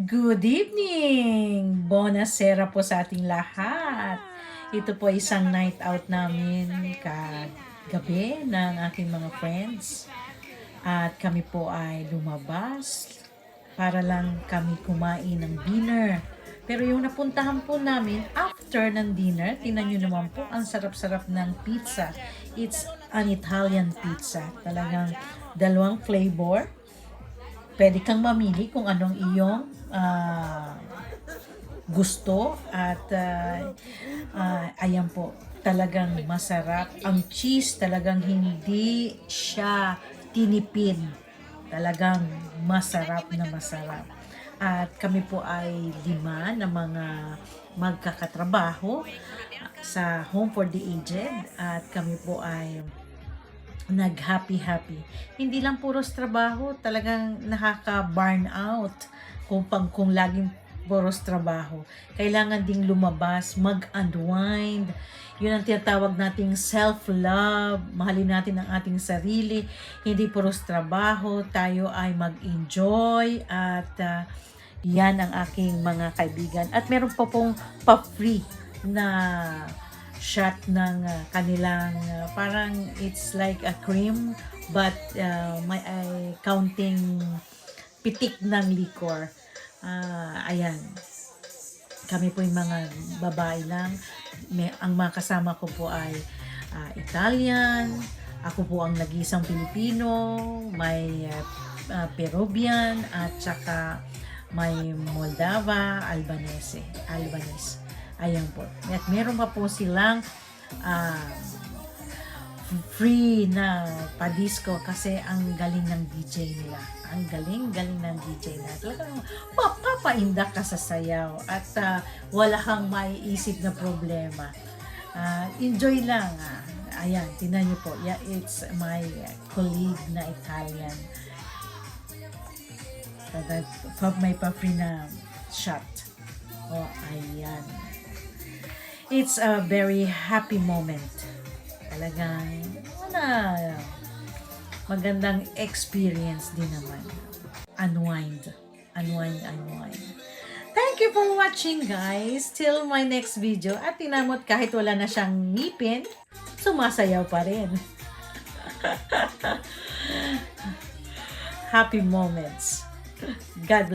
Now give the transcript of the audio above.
Good evening! Bonasera po sa ating lahat. Ito po isang night out namin kagabi ng aking mga friends. At kami po ay lumabas para lang kami kumain ng dinner. Pero yung napuntahan po namin after ng dinner, tingnan nyo naman po, ang sarap-sarap ng pizza. It's an Italian pizza. Talagang dalawang flavor. Pwede kang mamili kung anong iyong gusto at ayan po, talagang masarap. Ang cheese talagang hindi siya tinipid. Talagang masarap na masarap. At kami po ay 5 na mga magkakatrabaho sa Home for the Aged at kami po ay nag-happy. Hindi lang puros trabaho, talagang nakaka-burn out kung laging puros trabaho. Kailangan ding lumabas, mag-unwind. Yun ang tinatawag nating self-love. Mahalin natin ang ating sarili. Hindi puros trabaho, tayo ay mag-enjoy at yan ang aking mga kaibigan. At meron pa pong pa-free na shot ng kanilang parang it's like a cream but may counting pitik ng liquor. Ayan, kami po yung mga babae lang. Ang mga kasama ko po ay Italian, ako po ang nag-isang Pilipino, may Peruvian at saka may Moldova, Albanese. Ayan po. At meron pa po silang free na padisco kasi ang galing ng DJ nila. Ang galing ng DJ na. Talagang mapapaindak ka sa sayaw at wala kang maiisip na problema. Enjoy lang. Ayan, tingnan niyo po. Yeah, it's my colleague na Italian. May pa-free na shot. Ayan. It's a very happy moment. Talagang magandang experience din naman. Unwind. Thank you for watching, guys. Till my next video. At tinamot kahit wala na siyang ngipin, sumasayaw pa rin. Happy moments. God bless.